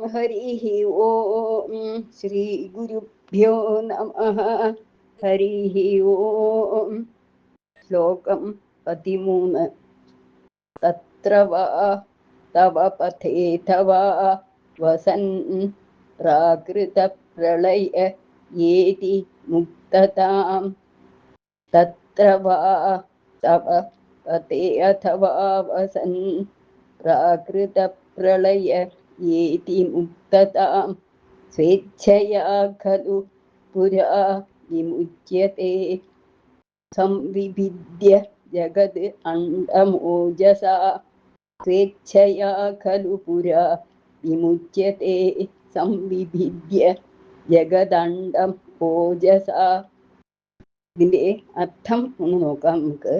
हरिः ओम श्री गुरुभ्यो नमः हरिः ओम श्लोकं 13 तत्र वा तव पथेथ वा वसन् प्राकृतप्रलय येति मुक्ततां तत्र वा तव पथे अथवा वसन् प्राकृतप्रलय येति मुक्ततां स्वेच्छया खलु पुरा विमुच्यते संविभिद्य जगद् अण्डमोजसा स्वेच्छया खलु पुरा विमुच्यते संविभिद्य ജഗദണ്ഡം ഓജസ. ഇതിന്റെ അർത്ഥം ഒന്ന് നോക്കാം നമുക്ക്.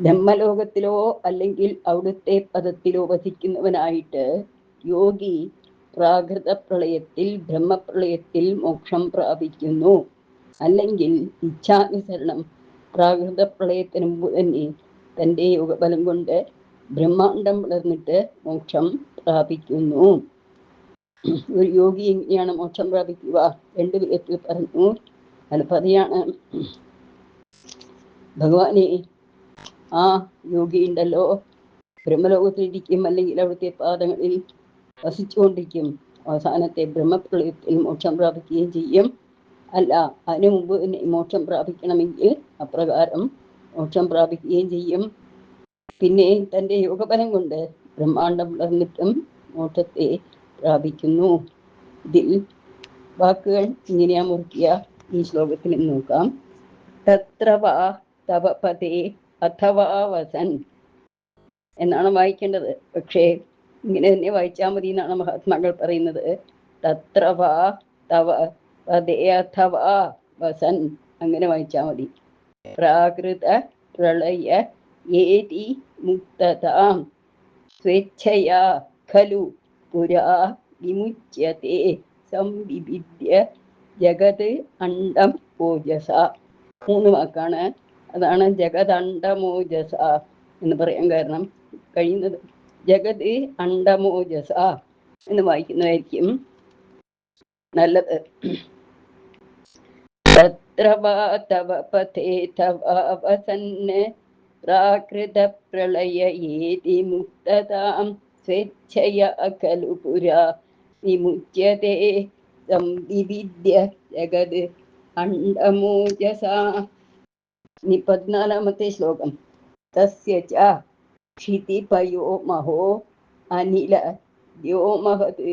ബ്രഹ്മലോകത്തിലോ അല്ലെങ്കിൽ അവിടുത്തെ പദത്തിലോ വസിക്കുന്നവനായിട്ട് യോഗി പ്രാകൃത പ്രളയത്തിൽ ബ്രഹ്മപ്രളയത്തിൽ മോക്ഷം പ്രാപിക്കുന്നു. അല്ലെങ്കിൽ ഇച്ഛാനുസരണം പ്രാകൃത പ്രളയത്തിന് മുമ്പ് തന്നെ തൻ്റെ യോഗബലം കൊണ്ട് ബ്രഹ്മാണ്ടം വളർന്നിട്ട് മോക്ഷം പ്രാപിക്കുന്നു. ഒരു യോഗി എങ്ങനെയാണ് മോക്ഷം പ്രാപിക്കുക? രണ്ടു വിധത്തിൽ പറഞ്ഞു. അത് പറയാണ്, ഭഗവാനെ, ആ യോഗി ഉണ്ടല്ലോ ബ്രഹ്മലോകത്തിലിരിക്കും, അല്ലെങ്കിൽ അവിടുത്തെ പാദങ്ങളിൽ വസിച്ചുകൊണ്ടിരിക്കും. അവസാനത്തെ ബ്രഹ്മപ്രളയത്തിൽ മോക്ഷം പ്രാപിക്കുകയും ചെയ്യും. അല്ല, അതിനു മുമ്പ് തന്നെ മോക്ഷം പ്രാപിക്കണമെങ്കിൽ അപ്രകാരം മോക്ഷം പ്രാപിക്കുകയും ചെയ്യും. പിന്നെ തൻ്റെ യോഗബലം കൊണ്ട് ബ്രഹ്മാണ്ടം വളർന്നിട്ടും മോക്ഷത്തെ പ്രാപിക്കുന്നു. ഇതിൽ വാക്കുകൾ ഇങ്ങനെയാ മുറിക്കുക. ഈ ശ്ലോകത്തിൽ നോക്കാം. തത്ര വാ തവ പദേ അഥവാ വസൻ എന്നാണ് വായിക്കേണ്ടത്. പക്ഷേ ഇങ്ങനെ തന്നെ വായിച്ചാൽ മതി എന്നാണ് മഹാത്മാക്കൾ പറയുന്നത്. തത്ര വാ തവ പദേ അഥവാ വസൻ അങ്ങനെ വായിച്ചാൽ മതി. പ്രാകൃത പ്രളയ ഏതി മുക്തതാം സ്വേച്ഛയാ ഖലു പുരാ വിമുച്യത്തെ സംവിഭിദ്യ ജഗത് അണ്ഡം ഓജസ. 3 വാക്കാണ്. അതാണ് ജഗദണ്ഡമോജസ എന്ന് പറയാൻ കാരണം. കഴിയുന്നത് ജഗത് അണ്ഡമോജസ എന്ന് വായിക്കുന്നതായിരിക്കും നല്ലത്. തത്ര വാ തവ പഥേഥ വാ വസന് പ്രാകൃത പ്രളയ ഏതി മുക്തതാം സ്വേച്ഛയാ ഖലു പുരാ വിമുച്യത്തെ സംവിഭിദ്യ ജഗത് അണ്ഡമോജസ. 14-ാമത്തെ ശ്ലോകം. തസ്യ ച ക്ഷിതിപയോ മഹോ അനില വ്യോമഹത്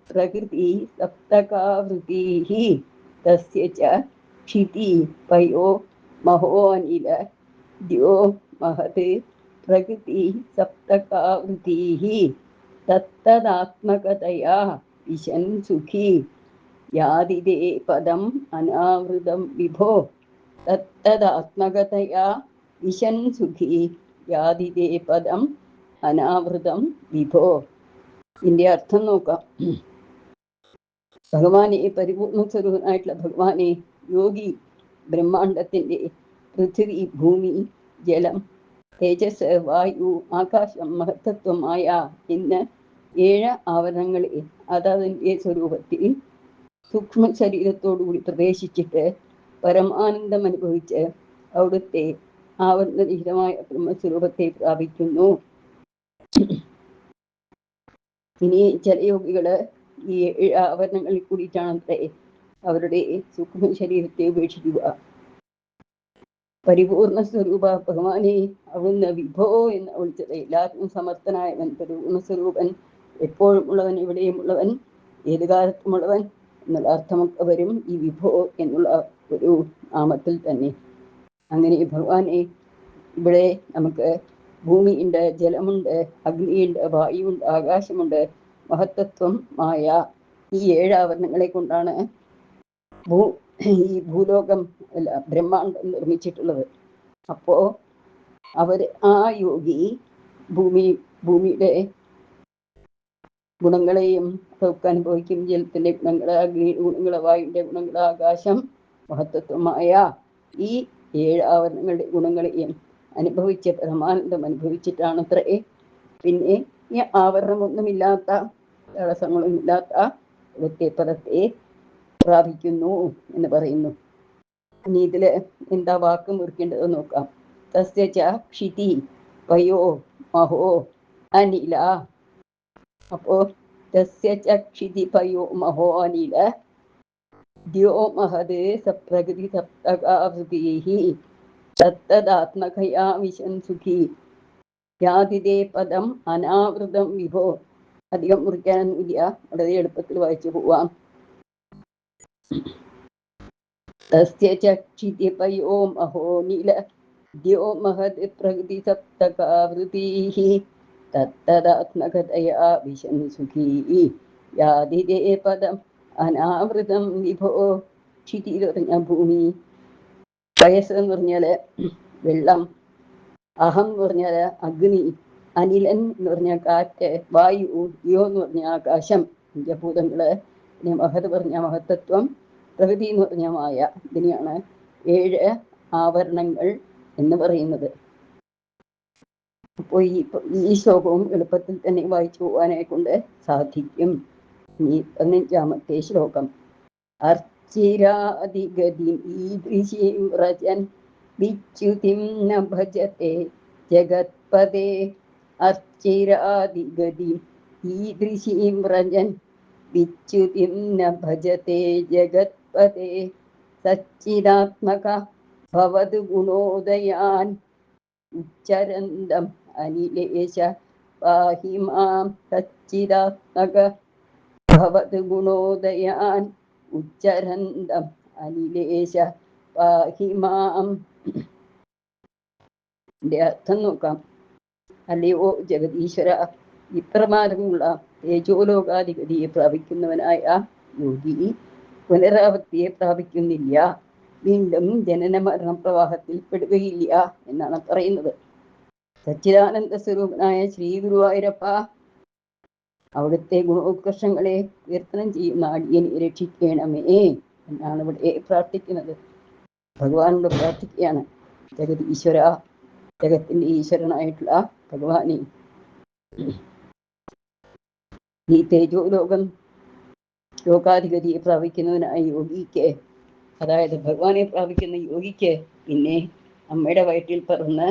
പ്രകൃതി സപ്തകാവൃതിഃ. തസ്യ ച ക്ഷിതിപയോ മഹോ അനില വ്യോമഹത് പ്രകൃതി സപ്തകാവൃതിഃ. തത്തദാത്മകതയാ വിശൻ സുഖി യാതിദേ പദം അനാവൃതം വിഭോ. തത്തദാത്മകതയാ വിശൻ സുഖി യാതിദേ പദം അനാവൃതം വിഭോ. ഇതിന്റെ അർത്ഥം നോക്കാം. ഭഗവാനെ, പരിപൂർണ സ്വരൂപനായിട്ടുള്ള ഭഗവാനെ, യോഗി ബ്രഹ്മാണ്ടത്തിന്റെ പൃഥ്വി, ഭൂമി, ജലം, തേജസ്, വായു, ആകാശം, മഹത്തത്വമായ ഇന്ന് 7 ആവരണങ്ങളെ അതതിൻ്റെ സ്വരൂപത്തിൽ സൂക്ഷ്മ ശരീരത്തോടുകൂടി പ്രവേശിച്ചിട്ട് പരമാനന്ദം അനുഭവിച്ച് അവിടുത്തെ ആവരണരഹിതമായ ബ്രഹ്മസ്വരൂപത്തെ പ്രാപിക്കുന്നു. ഇനി ചില യോഗികള് ഈ 7 ആവരണങ്ങളിൽ കൂടിയിട്ടാണത്രേ അവരുടെ സൂക്ഷ്മ ശരീരത്തെ ഉപേക്ഷിക്കുക. പരിപൂർണ സ്വരൂപ ഭഗവാനെ, അവിടുന്ന് വിഭോ എന്ന് വിളിച്ചത് എല്ലാത്തിനും സമർത്ഥനായവൻ, പരിപൂർണ സ്വരൂപൻ, എപ്പോഴും ഉള്ളവൻ, എവിടെയും ഉള്ളവൻ, ഏത് കാലത്തുമുള്ളവൻ എന്നുള്ള അർത്ഥമൊക്കെ വരും ഈ വിഭോ എന്നുള്ള ഒരു നാമത്തിൽ തന്നെ. അങ്ങനെ ഭഗവാനെ, ഇവിടെ നമുക്ക് ഭൂമിയുണ്ട്, ജലമുണ്ട്, അഗ്നിയുണ്ട്, വായുവുണ്ട്, ആകാശമുണ്ട്, മഹത്തത്വം, മായ, ഈ 7 ആവരണങ്ങളെ കൊണ്ടാണ് ഈ ഭൂലോകം അല്ല ബ്രഹ്മാണ്ടം നിർമ്മിച്ചിട്ടുള്ളത്. അപ്പോ ആ യോഗി ഭൂമിയുടെ ഗുണങ്ങളെയും ഒക്കെ അനുഭവിക്കും. ജലത്തിന്റെ ഗുണങ്ങള്, അഗ്നിയുടെ ഗുണങ്ങള്, വായുവിന്റെ ഗുണങ്ങള്, ആകാശം, മഹത്തത്വമായ ഈ 7 ആവരണങ്ങളുടെ ഗുണങ്ങളെയും അനുഭവിച്ച പരമാനന്ദം അനുഭവിച്ചിട്ടാണത്രേ പിന്നെ ഈ ആവരണമൊന്നുമില്ലാത്ത തടസ്സങ്ങളൊന്നുമില്ലാത്ത ഇവിടുത്തെ പദത്തെ പ്രാപിക്കുന്നു എന്ന് പറയുന്നു. ഇനി ഇതില് എന്താ വാക്ക് മുറിക്കേണ്ടത് നോക്കാം. തസ്യ ച ക്ഷിതി വയോ മഹോ അനില. അപ്പോ തസ്യ ച ക്ഷിതി പയോ മഹോ അനില ദ്യോ മഹത് സപ്രകൃതി സപ്തകാവൃതീഹി തത്തദാത്മകയാ വിശൻ സുഖി യാതിദേ പദം അനാവൃതം വിഭോ. അധികം മുറിക്കാനൊന്നുമില്ല, വളരെ എളുപ്പത്തിൽ വായിച്ചു പോവാം. തസ്യ ച ക്ഷിതി പയോ മഹോ നില ദ്യോ മഹത് പ്രകൃതി സപ്തകാവൃതീഹി തത്തദാത്മകതയാ വിശൻ സുഖീ യാതിദേ പദം അനാവൃതം വിഭോ. ക്ഷിതി എന്ന് പറഞ്ഞ ഭൂമി, വയസ്സ് എന്ന് പറഞ്ഞാല് വെള്ളം, അഹം എന്ന് പറഞ്ഞാല് അഗ്നി, അനിലൻ എന്ന് പറഞ്ഞ കാറ്റ്, വായു, യോ എന്ന് പറഞ്ഞ ആകാശം, പഞ്ചഭൂതങ്ങള്, പിന്നെ മഹത് പറഞ്ഞ മഹത്തത്വം, പ്രകൃതി എന്ന് പറഞ്ഞ മായ. ഇതിനെയാണ് 7 ആവരണങ്ങൾ എന്ന് പറയുന്നത്. അപ്പോൾ ഈ ശ്ലോകവും എളുപ്പത്തിൽ തന്നെ വായിച്ചു പോകാനെ കൊണ്ട് സാധിക്കും. ഇനി 15ാമത്തെ ശ്ലോകം. അർച്ചിരാദിഗതിം ഈദൃശീം വ്രജൻ വിച്യുതിം ന ഭജത്തെ ജഗത്പദേ. അർച്ചിരാദിഗതിം ഈദൃശീം വ്രജൻ വിച്യുതിം ന ഭജത്തെ ജഗത്പദേ. സച്ചിദാത്മക ഭവത് ഗുണോദയാൻ ഉച്ചരന്തം അനിലേശ പാഹി മാം. സച്ചിദാത്മക ഭവത് ഗുണോദയാൻ ഉച്ചരന്തം അനിലേശ പാഹി മാം. ഇതിന്റെ അർത്ഥം നോക്കാം. അല്ലയോ ജഗദീശ്വര, ഇപ്രമാരമുള്ള തേജോലോകാധിപതിയെ പ്രാപിക്കുന്നവനായ യോഗി പുനരാവൃത്തിയെ പ്രാപിക്കുന്നില്ല, വീണ്ടും ജനന മരണ പ്രവാഹത്തിൽ പെടുകയില്ല എന്നാണ് പറയുന്നത്. സച്ചിദാനന്ദ സ്വരൂപനായ ശ്രീ ഗുരുവായൂരപ്പ, അവിടുത്തെ ഗുണോത്കർഷങ്ങളെ കീർത്തനം ചെയ്യുന്ന അടിയനെ രക്ഷിക്കണമേ എന്നാണ് ഇവിടെ പ്രാർത്ഥിക്കുന്നത്. ഭഗവാനോട് പ്രാർത്ഥിക്കുകയാണ്. ജഗദീശ്വര, ജഗത്തിന്റെ ഈശ്വരനായിട്ടുള്ള ഭഗവാനെ, ഈ തേജോലോകം ലോകാധിപതിയെ പ്രാപിക്കുന്നവനായ യോഗിക്ക്, അതായത് ഭഗവാനെ പ്രാപിക്കുന്ന യോഗിക്ക് പിന്നെ അമ്മയുടെ വയറ്റിൽ പറന്ന്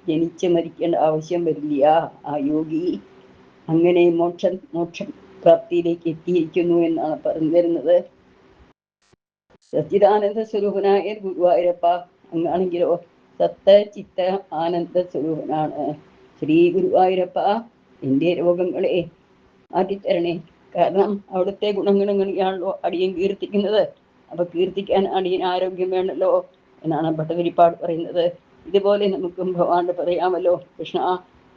ജനിച്ച് മരിക്കേണ്ട ആവശ്യം വരില്ല. ആ യോഗി അങ്ങനെ മോക്ഷ പ്രാപ്തിയിലേക്ക് എത്തിയിരിക്കുന്നു എന്നാണ് പറഞ്ഞു തരുന്നത്. സച്ചിദാനന്ദ സ്വരൂപനായ ഗുരുവായൂരപ്പ, അങ്ങാണെങ്കിലോ സത്ത ചിത്ത ആനന്ദ സ്വരൂപനാണ്. ശ്രീ ഗുരുവായൂരപ്പ, എൻ്റെ രോഗങ്ങളെ മാറ്റിത്തരണേ. കാരണം അവിടുത്തെ ഗുണഗണങ്ങളെയാണല്ലോ അടിയൻ കീർത്തിക്കുന്നത്. അപ്പൊ കീർത്തിക്കാൻ അടിയൻ ആരോഗ്യം വേണമല്ലോ എന്നാണ് ഭട്ടതിരിപ്പാട് പറയുന്നത്. ഇതുപോലെ നമുക്കും ഭഗവാനോട് പറയാമല്ലോ. കൃഷ്ണ,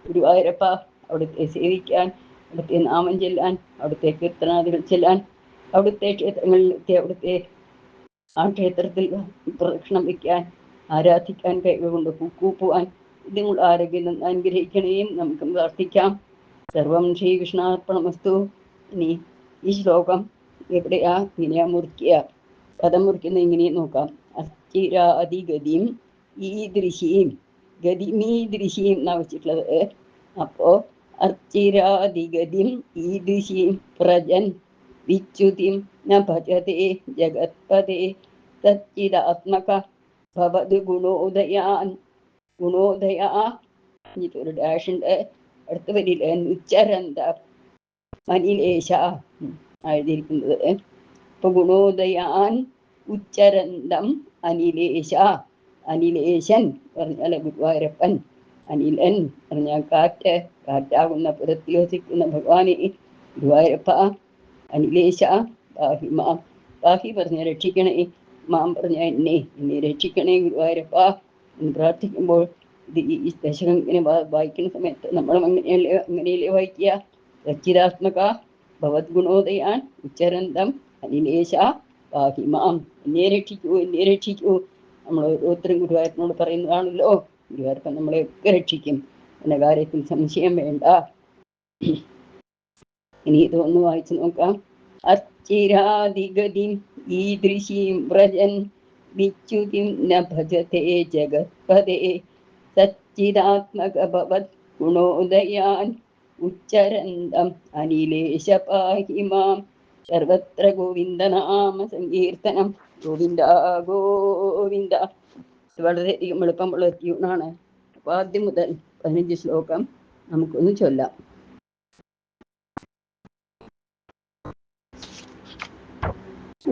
ഗുരുവായൂരപ്പ, അവിടുത്തെ സേവിക്കാൻ, അവിടുത്തെ നാമം ചെല്ലാൻ, അവിടുത്തെ കീർത്തനാദികൾ ചെല്ലാൻ, അവിടുത്തെ ക്ഷേത്രങ്ങളിലെത്തി അവിടുത്തെ ആ ക്ഷേത്രത്തിൽ പ്രദക്ഷിണം വയ്ക്കാൻ, ആരാധിക്കാൻ, കൈകൊണ്ട് പൂക്കുവാൻ, ഇതിനുള്ള ആരോഗ്യം അനുഗ്രഹിക്കണേയും നമുക്കും പ്രാർത്ഥിക്കാം. സർവം ശ്രീകൃഷ്ണാർപ്പണമസ്തു. ഇനി ഈ ശ്ലോകം എവിടെയാ ഇങ്ങനെയാ മുറിക്കുക? പദം മുറിക്കുന്ന ഇങ്ങനെ നോക്കാം. അസ്ഥിരാദിഗതിയും ഈദൃശീം, ഗതിമീദൃശീം എന്നാ വെച്ചിട്ടുള്ളത്. അപ്പോ അർച്ചിരാദിഗതിം ഈദൃശീം പ്രജൻ വിച്യുതിം ന ഭജതേ ജഗത്പദേ. സച്ചിദാത്മക ഭവത് ഗുണോദയാൻ. ഗുണോദയ ഒരു ഡാഷുണ്ട് അടുത്ത വരിയില്. ഉച്ചരന്ത അനിലേശ എഴുതിയിരിക്കുന്നത്. ഇപ്പൊ ഗുണോദയാൻ ഉച്ചരന്തം അനിലേശ. അനിലേശൻ പറഞ്ഞാൽ ഗുരുവായൂരപ്പൻ, അനിലൻ പറഞ്ഞാൽ കാറ്റ്, കാറ്റാകുന്ന പുറത്തിൽ വസിക്കുന്ന ഭഗവാനെ ഗുരുവായൂരപ്പ. അനിലേശ പാഹി മാം. പാഹി പറഞ്ഞ രക്ഷിക്കണേ, മാം പറഞ്ഞ എന്നെ രക്ഷിക്കണേ ഗുരുവായൂരപ്പ എന്ന് പ്രാർത്ഥിക്കുമ്പോൾ ഇത് ഈ ദശകം ഇങ്ങനെ വായിക്കുന്ന സമയത്ത് നമ്മളും അങ്ങനെയല്ലേ വായിക്കുക. സച്ചിദാത്മക ഭവത് ഗുണോദയാൻ ഉച്ചരന്തം അനിലേശ പാഹി മാം. എന്നെ രക്ഷിക്കൂ, എന്നെ രക്ഷിക്കൂ. നമ്മൾ ഓരോരുത്തരും ഗുരുവായൂരപ്പനോട് പറയുന്നതാണല്ലോ. ഗുരുവായൂരപ്പൻ നമ്മളെയൊക്കെ രക്ഷിക്കും എന്ന കാര്യത്തിൽ സംശയം വേണ്ട. ഇനി ഇതൊന്ന് വായിച്ചു നോക്കാം. അർച്ചിരാദിഗതിം ഈദൃശീം വ്രജൻ വിച്യുതിം ന ഭജതേ ജഗത്പദേ. സച്ചിദാത്മക ഭവത് ഗുണോദയാൻ ഉച്ചരന്തം അനിലേശ പാഹി മാം. സർവത്ര ഗോവിന്ദനാമ സങ്കീർത്തനം. ഗോവിന്ദ ഗോവിന്ദ. വളരെയധികം എളുപ്പമുള്ള ട്യൂണാണ്. അപ്പോൾ ആദ്യം മുതൽ 15 ശ്ലോകം നമുക്കൊന്ന് ചൊല്ലാം.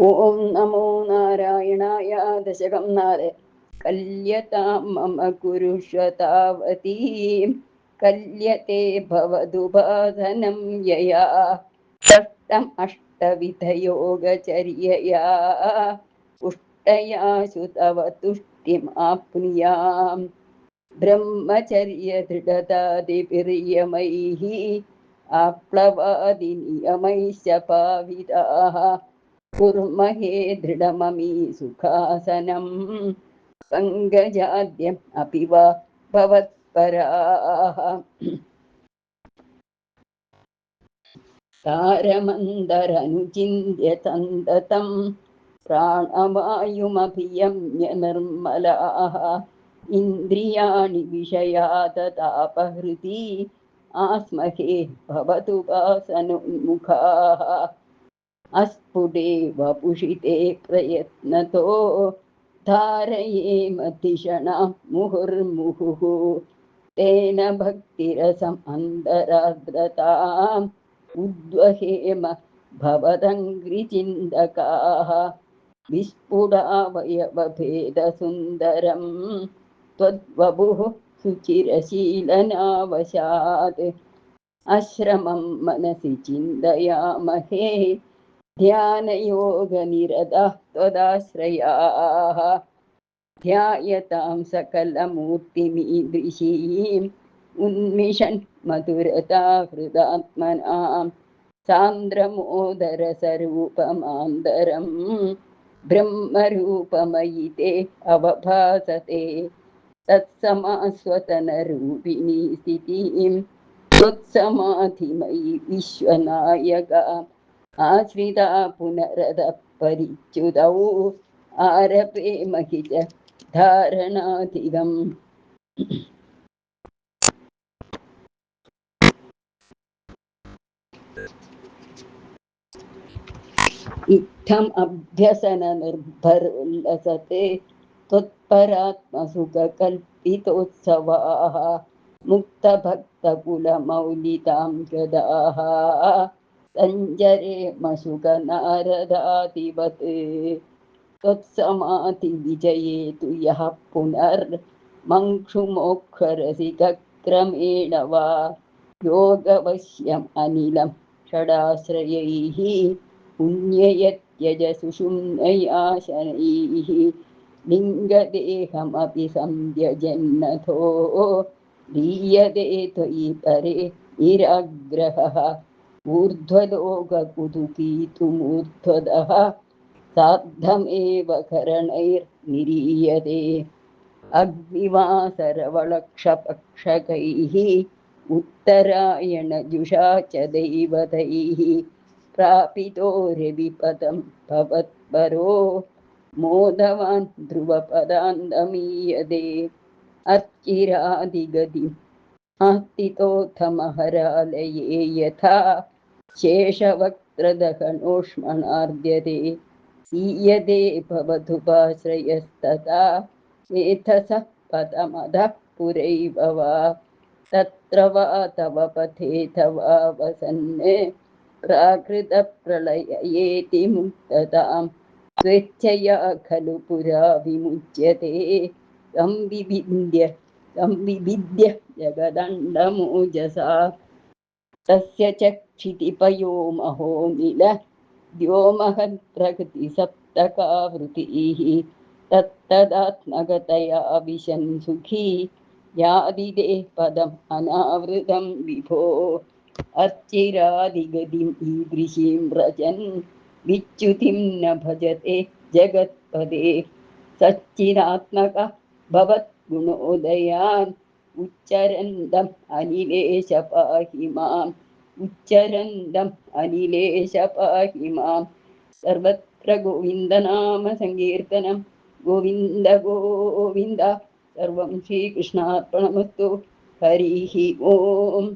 ഓം നമോ നാരായണായ. ദശകം 4. കല്യതാം മമ കുരുഷ്വതാവതീം കല്യത്തെ ഭവതുപാധനം യയാ ഷഷ്ടം അഷ്ടവിധയോഗചര്യയാ പുഷ്ടയാശു തവ തുഷ്ടിമാപ്നുയാം. ബ്രഹ്മചര്യദൃഢതാദിപിർയമൈഃ ആപ്ലവാദിനിയമൈശ്ച പാവിതാഃ കുർമഹേ ദൃഢമമീ സുഖാസനം പങ്കജാദ്യം അപി വാ ഭവത്പരാഃ. താരമന്തരനുചിന്യ സന്തതം പ്രാണവായുമഭിയമ്യ നിർമ്മലാഃ ഇന്ദ്രിയാണി വിഷയാദതാപഹൃതി ആസ്മഹേ ഭവതുപാസനോന്മുഖാഃ. അസ്ഫുടേ വപുഷിതേ പ്രയത്നതോ ധാരയേമ ധിഷണാം മുഹുർമുഹുഃ. തേന ഭക്തിരസം അന്തരാർദ്രതാം ഉദ്വഹേമ ഭവദംഘ്രിചിന്തകാഃ. വിസ്ഫുടാവയവഭേദസുന്ദരം ത്വദ്വപുഃ സുചിരശീലനാവശാത്. അശ്രമം മനസി ചിന്തയാമഹേ ധ്യാനയോഗനിരതഃ ത്വദാശ്രയാഃ. ധ്യായതാം സകലമൂർത്തിമീദൃശീം ഉന്മിഷൻ മധുരതാ ഹൃദാത്മനാം. സാന്ദ്രമോദരസരൂപമാന്തരം ബ്രഹ്മരൂപമയി തേ അവഭാസത്തെ. തത്സമാസ്വതനരൂപിണീ സ്ഥിതിം ത്വത്സമാധിമയി വിശ്വനായക. ആശ്രിതാ പുനരത പരിച്യുതൗ ആരപേമഹി ച ധാരണാധികം. ഇത്തം അഭ്യസന നിർഭരോല്ലസത്തെ ത്വത്പരാത്മസുഖകൽപിതോത്സവാഃ. മുക്തഭക്തകുലമൗലിതാം ഗദാഃ സഞ്ജരേമ ശുകനാരദാദിവത്. ത്വത്സമാധിവിജയേതു യഃ പുനർമങ്ക്ഷുമോക്ഷരസികക്രമേണ വാ. യോഗവശ്യം അനിലം ഷടാശ്രയൈഃ പുണ്യയത്യജ സുഷുമ്നയാ ശനൈഃ. ലിംഗദേഹമപി സംത്യജന്നഥോ ലീയതേ ത്വയി പരേ നിരാഗ്രഹഃ. ഊർധ്വലോകകുതുകീതുമൂർധ്വദഃ സാദ്ധമേവ കരണൈർനിരീയതേ. അഗ്നിവാസരവളക്ഷപക്ഷകൈഃ ഉത്തരായണജുഷാ ച ദൈവതൈഃ. പ്രാപിതോ രവിപദം ഭവത്പരോ മോദവാൻ ധ്രുവപദാന്തമീയതേ. അർച്ചിരാദിഗതിം ആസ്തിതോഥമഹരാലയേ യഥാ ശേഷവക്ത്രദഹനോഷ്മണാർദ്യതേ. ഈയതേ ഭവതുപാശ്രയസ്തഥാ മേധസഃ പദമധഃ പുരൈവ വാ. തത്ര വാ തവ പഥേഥ വാ വസन् പ്രാകൃതപ്രളയേതി മുക്തതാം. സ്വേച്ഛയാ ഖലു പുരാ വിമുച്യതേ സംവിവിദ്യ ജഗദണ്ഡമോജസാ. തസ്യ ച ക്ഷിതിപയോ മഹോനില വ്യോമഹദ്പ്രകൃതി സപ്തകാവൃതിഃ. തത്തദാത്മകതയാ വിശൻ സുഖീ യാതിദേ പദം അനാവൃതം വിഭോ. അർച്ചിരാദിഗതിം ഈദൃശീം വ്രജൻ വിച്യുതിം ന ഭജത്തെ ജഗത്പദേ. സച്ചിദാത്മക ഭവത് ഗുണോദയാൻ ഉച്ചരന്തം അനിലേശ പാഹി മാം. ഉച്ചരന്തം അനിലേശ പാഹി മാം. സർവത്ര ഗോവിന്ദനാമ സങ്കീർത്തനം. ഗോവിന്ദ ഗോവിന്ദ. സർവം ശ്രീകൃഷ്ണാർപ്പണമസ്തു. ഹരി ഓം.